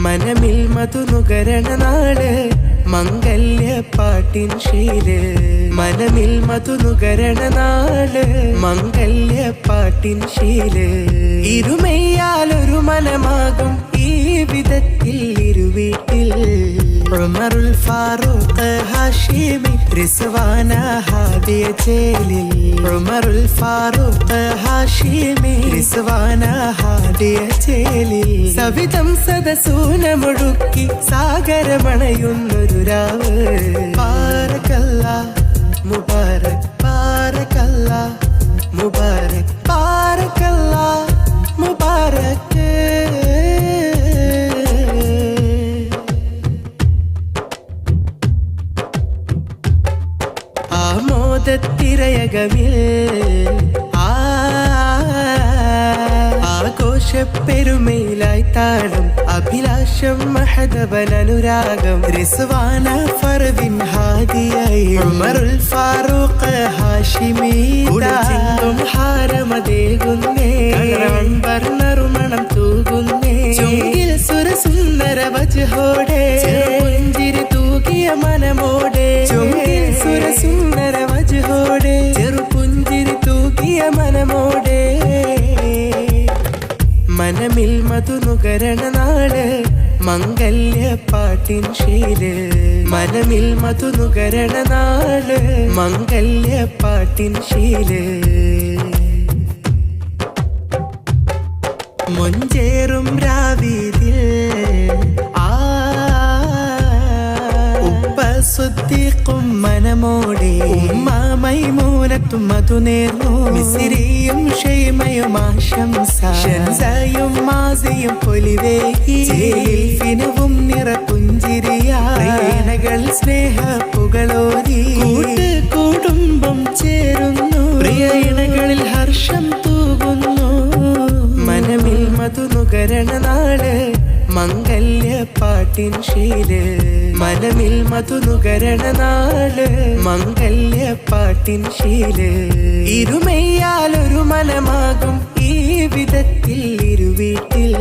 മനമിൽ മധുനുകരണ നാള് മംഗല്യ പാട്ടിൻ ശീല് മനമിൽ മധുനുകരണ നാള് മംഗല്യ പാട്ടിൻ ശീല് ഇരുമയാലൊരു മനമാകും ഈ വിധത്തിൽ ഇരുവീട്ടിൽ ഉമറുൽ ഫാറൂഖ് ഹാഷിമി റിസ്വാന ഹാദിയ ചേലിൽ ഉമറുൽ ഫാറൂഖ് ഹാഷിമി റിസ്വാന ഹാദിയ ചേലിൽ സവിധം സദസൂനമൊഴുക്കി സാഗരമണയുന്നൊരു രാവ് ബാരക്കല്ലാ മുബാരക് ബാരക്കല്ലാ മുബാരക് ബാരക്കല്ലാ മുബാരക് ആമോദത്തിരയകമിൽ ആഘോഷപ്പെരുമയിലായി താളം അഭിലാഷം മഹദവൻ അനുരാഗം റിസ്വാന ഫർവിൻ ഹാദിയായി ഉമറുൽ ഫാറൂഖ് ഹാഷിമി ചിന്തും ഹാരമതേകുന്നേ വർണ്ണറുമണം തൂകുന്നേ ചുങ്കിൽ സുരസുന്ദര വജ്ഹോടെ പുഞ്ചിരി തൂകിയ മനമോടെ ചുങ്കിൽ സുരസുന്ദര വജ്ഹോടെ ചെറുപുഞ്ചിരി തൂകിയ മനമോടെ മനമിൽ മധുനുകരണ നാള് മംഗല്യ പാട്ടിൻ ശീല് മനമിൽ മധുനുകരണ നാള് മംഗല്യ പാട്ടിൻ ശീല് മൊഞ്ചേറും രാവീതിൽ സുദ്ദീഖും മനമോടെ ഉമ്മ മൈമൂനത്തും മധുനേർന്നു മിസ്രിയും ഷൈമയും ആശംസ ഷൻസയും മാസിയും പൊലിവേകി ഫിനുവും നിറപുഞ്ചിരിയാകൾ സ്നേഹ പുകളോതി കുടുംബം ചേരുന്നു പ്രിയ ഇണകളിൽ ഹർഷം തൂകുന്നു മനമിൽ മധുനുകരണ നാള് മംഗല്യ പാട്ടിൻ ശീല് മനമിൽ മധുനുകരണ നാള് മംഗല്യ പാട്ടിൻ ശീല് ഇരുമയാലൊരു മനമാകും ഈ വിധത്തിൽ ഇരുവീട്ടിൽ